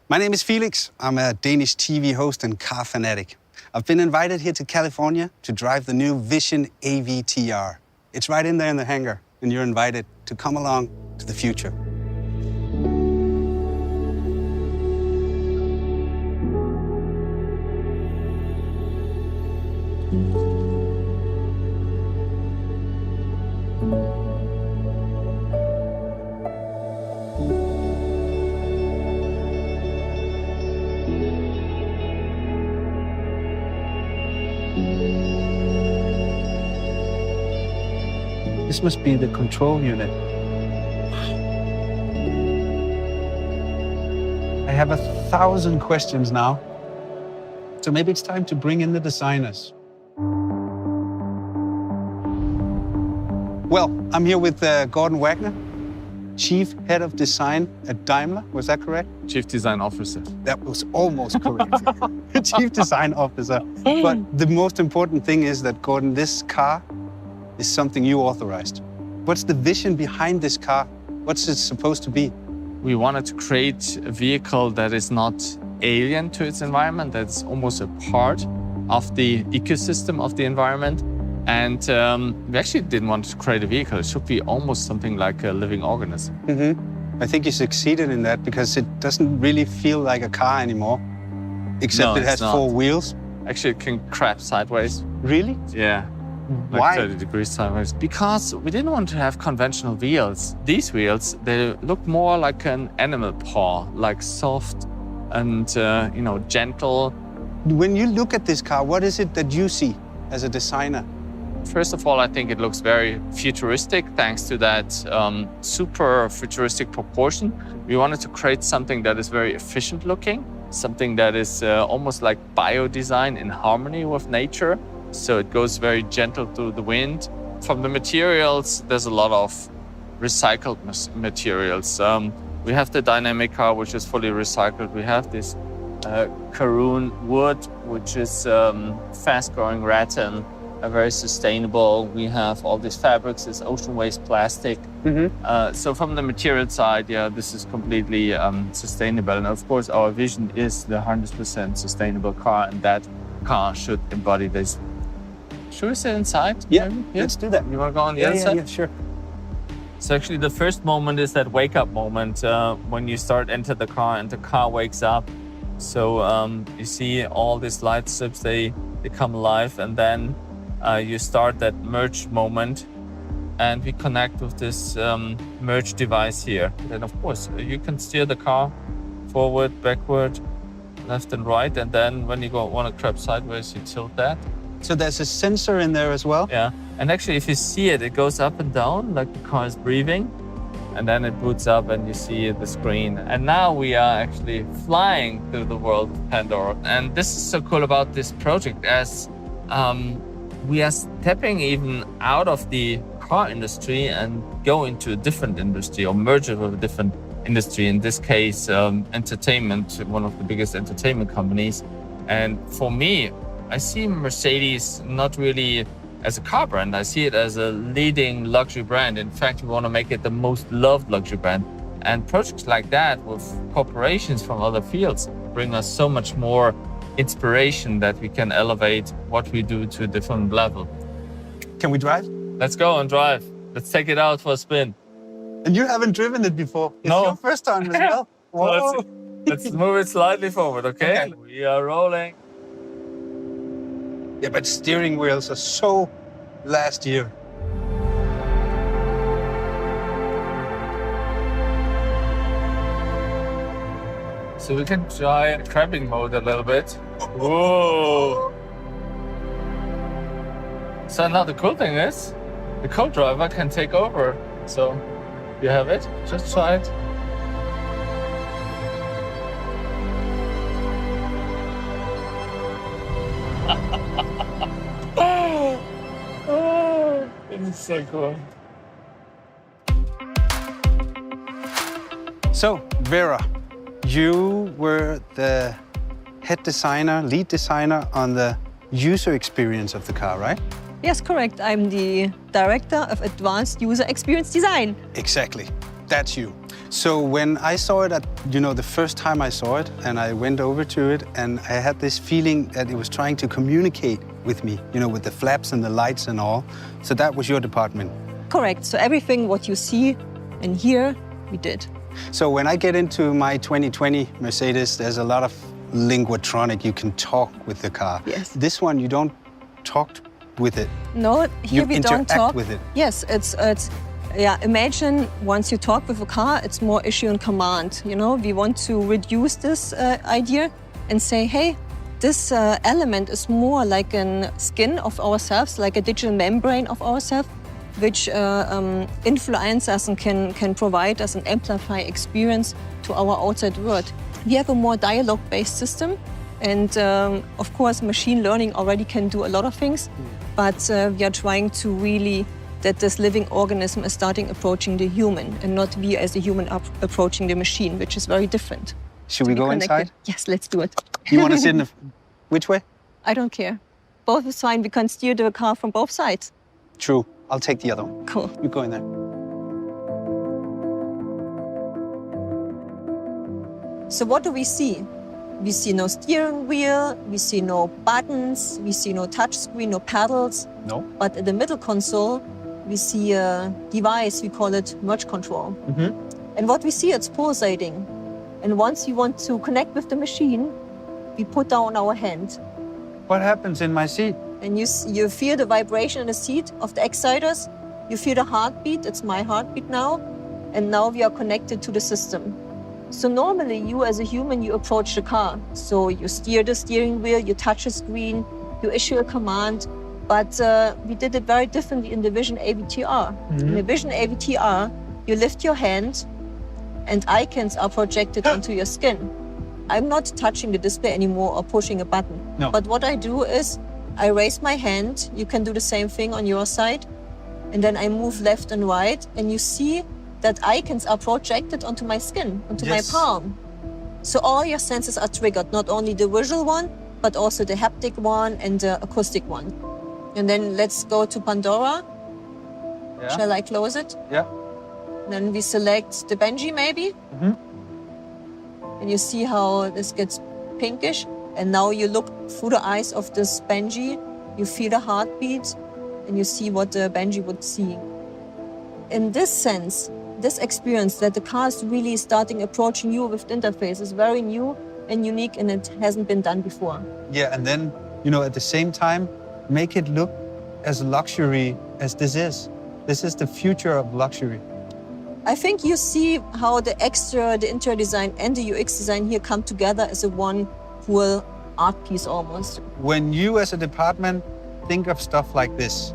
My name is Felix. I'm a Danish TV host and car fanatic. I've been invited here to California to drive the new Vision AVTR. It's right in there in the hangar, and you're invited to come along to the future. This must be the control unit. I have 1,000 questions now. So maybe it's time to bring in the designers. Well, I'm here with Gorden Wagener, Chief Head of Design at Daimler. Was that correct? Chief Design Officer. That was almost correct. Chief Design Officer. But the most important thing is that, Gorden, this car is something you authorized. What's the vision behind this car? What's it supposed to be? We wanted to create a vehicle that is not alien to its environment, that's almost a part of the ecosystem of the environment. And we actually didn't want to create a vehicle. It should be almost something like a living organism. Mm-hmm. I think you succeeded in that because it doesn't really feel like a car anymore, except it has 4 wheels. Actually, it can crab sideways. Really? Yeah. Like Why? 30 degrees sideways. Because we didn't want to have conventional wheels. These wheels, they look more like an animal paw, like soft and gentle. When you look at this car, what is it that you see as a designer? First of all, I think it looks very futuristic thanks to that super futuristic proportion. We wanted to create something that is very efficient looking, something that is almost like bio-design in harmony with nature. So it goes very gentle through the wind. From the materials, there's a lot of recycled materials. We have the dynamic car, which is fully recycled. We have this Karun wood, which is fast-growing rattan, very sustainable. We have all these fabrics, this ocean waste plastic. Mm-hmm. So from the material side, yeah, this is completely sustainable. And of course, our vision is the 100% sustainable car, and that car should embody this. Should we sit inside? Yeah, let's do that. You want to go on the other side? Yeah, sure. So actually the first moment is that wake-up moment when you enter the car and the car wakes up. So you see all these light strips, they come alive, and then you start that merge moment, and we connect with this merge device here. And of course, you can steer the car forward, backward, left and right, and then when you want to crab sideways, you tilt that. So there's a sensor in there as well? Yeah, and actually if you see it, it goes up and down like the car is breathing, and then it boots up and you see the screen. And now we are actually flying through the world of Pandora. And this is so cool about this project, as we are stepping even out of the car industry and go into a different industry or merge it with a different industry. In this case, entertainment, one of the biggest entertainment companies. And for me, I see Mercedes not really as a car brand. I see it as a leading luxury brand. In fact, we want to make it the most loved luxury brand. And projects like that with corporations from other fields bring us so much more inspiration that we can elevate what we do to a different level. Can we drive? Let's go and drive. Let's take it out for a spin. And you haven't driven it before. It's No. your first time as well. Whoa. Let's move it slightly forward, okay? We are rolling. Yeah, but steering wheels are so last year. So we can try crabbing mode a little bit. Whoa! So now the cool thing is, the co-driver can take over. So you have it, just try it. Oh, this is so cool. So, Vera, you were the head designer, lead designer on the user experience of the car, right? Yes, correct. I'm the Director of Advanced User Experience Design. Exactly. That's you. So when I saw it the first time I saw it, and I went over to it, and I had this feeling that it was trying to communicate with me, with the flaps and the lights and all. So that was your department? Correct. So everything what you see and hear, we did. So when I get into my 2020 Mercedes, there's a lot of linguatronic. You can talk with the car. Yes. This one, you don't talk with it. No, here we don't talk with it. Yes, it's imagine once you talk with a car, it's more issue and command. We want to reduce this idea and say, hey, this element is more like a skin of ourselves, like a digital membrane of ourselves, which influence us and can provide us an amplify experience to our outside world. We have a more dialogue-based system, and of course, machine learning already can do a lot of things, but we are trying to really that this living organism is starting approaching the human and not we as a human approaching the machine, which is very different. Should we go inside? Yes, let's do it. You want to sit in the... Which way? I don't care. Both is fine. We can steer the car from both sides. True. I'll take the other one. Cool. You go in there. So what do we see? We see no steering wheel, we see no buttons, we see no touch screen, no pedals. No. But in the middle console, we see a device, we call it merge control. Mm-hmm. And what we see, it's pulsating. And once you want to connect with the machine, we put down our hand. What happens in my seat? And you feel the vibration in the seat of the exciters. You feel the heartbeat, it's my heartbeat now. And now we are connected to the system. So normally you as a human, you approach the car. So you steer the steering wheel, you touch a screen, you issue a command. But we did it very differently in the Vision AVTR. Mm-hmm. In the Vision AVTR, you lift your hand and icons are projected onto your skin. I'm not touching the display anymore or pushing a button. No. But what I do is I raise my hand. You can do the same thing on your side. And then I move left and right. And you see that icons are projected onto my skin, onto Yes. my palm. So all your senses are triggered, not only the visual one, but also the haptic one and the acoustic one. And then let's go to Pandora. Yeah. Shall I close it? Yeah. Then we select the Benji maybe. Mm-hmm. And you see how this gets pinkish. And now you look through the eyes of this Benji, you feel the heartbeat, and you see what the Benji would see. In this sense, this experience that the car is really starting approaching you with the interface is very new and unique, and it hasn't been done before. Yeah, and then, at the same time, make it look as luxury as this is. This is the future of luxury. I think you see how the interior design and the UX design here come together as a one whole art piece almost. When you as a department think of stuff like this,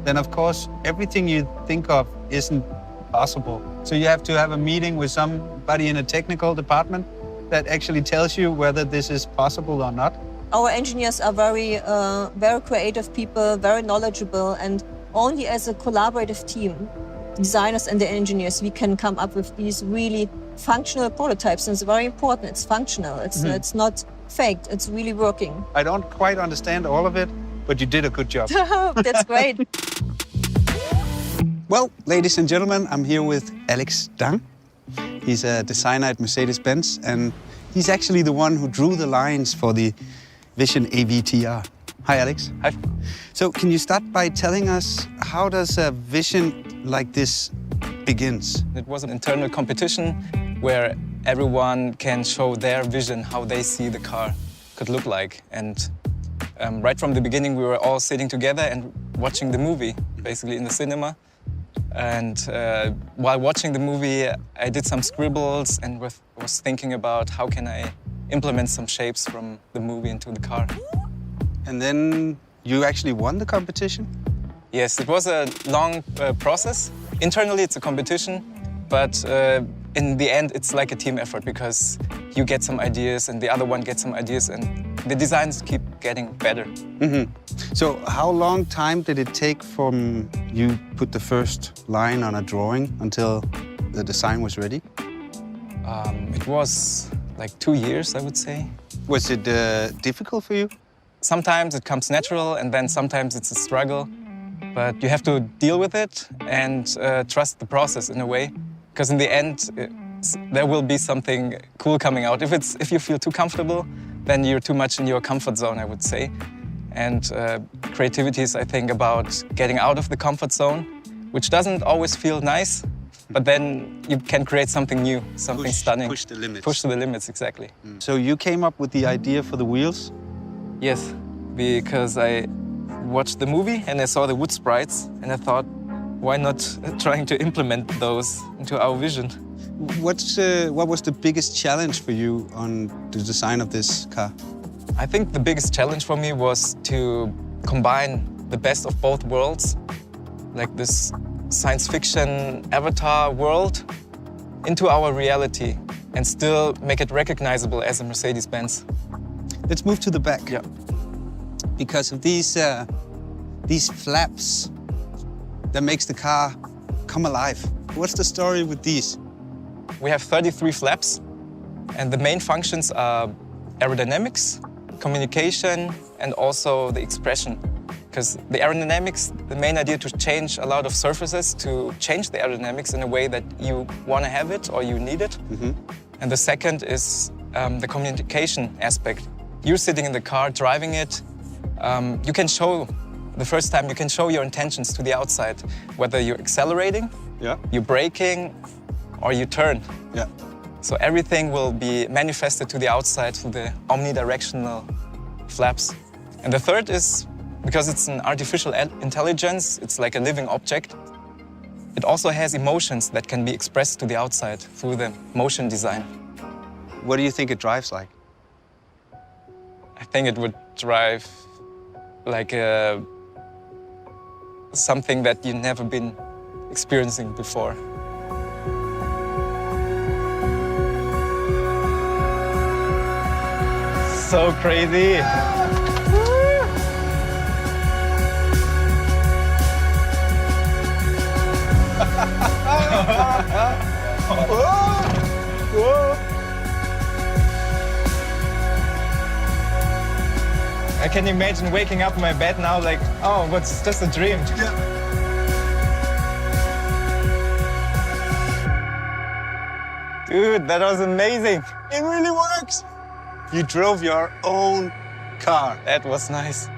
then of course everything you think of isn't possible. So you have to have a meeting with somebody in a technical department that actually tells you whether this is possible or not. Our engineers are very creative people, very knowledgeable, and only as a collaborative team, designers and the engineers, we can come up with these really functional prototypes. And it's very important. It's functional. It's not faked. It's really working. I don't quite understand all of it, but you did a good job. That's great. Well, ladies and gentlemen, I'm here with Alex Dang. He's a designer at Mercedes-Benz, and he's actually the one who drew the lines for the Vision AVTR. Hi, Alex. Hi. So can you start by telling us how does a vision like this begins? It was an internal competition where everyone can show their vision, how they see the car could look like. And right from the beginning, we were all sitting together and watching the movie, basically in the cinema. And while watching the movie, I did some scribbles and was thinking about how can I implement some shapes from the movie into the car. And then you actually won the competition? Yes, it was a long process. Internally, it's a competition, but in the end, it's like a team effort because you get some ideas and the other one gets some ideas and the designs keep getting better. Mm-hmm. So how long time did it take from you put the first line on a drawing until the design was ready? It was like 2 years, I would say. Was it difficult for you? Sometimes it comes natural and then sometimes it's a struggle. But you have to deal with it and trust the process in a way. Because in the end, there will be something cool coming out. If you feel too comfortable, then you're too much in your comfort zone, I would say. And creativity is, I think, about getting out of the comfort zone, which doesn't always feel nice, but then you can create something new, something stunning. Push the limits. Push to the limits, exactly. So you came up with the idea for the wheels? Yes, because I watched the movie and I saw the wood sprites and I thought, why not trying to implement those into our vision? What was the biggest challenge for you on the design of this car? I think the biggest challenge for me was to combine the best of both worlds, like this science fiction avatar world, into our reality and still make it recognizable as a Mercedes-Benz. Let's move to the back. Yeah. Because of these flaps that makes the car come alive. What's the story with these? We have 33 flaps, and the main functions are aerodynamics, communication, and also the expression. Because the aerodynamics, the main idea to change a lot of surfaces, to change the aerodynamics in a way that you want to have it or you need it. And the second is the communication aspect. You're sitting in the car, driving it. You can show, the first time, you can show your intentions to the outside, whether you're accelerating, you're braking, or you turn. Yeah. So everything will be manifested to the outside through the omnidirectional flaps. And the third is, because it's an artificial intelligence, it's like a living object. It also has emotions that can be expressed to the outside through the motion design. What do you think it drives like? I think it would drive like something that you've never been experiencing before. So crazy! I can imagine waking up in my bed now like, oh, what's just a dream. Dude, that was amazing. It really works. You drove your own car. That was nice.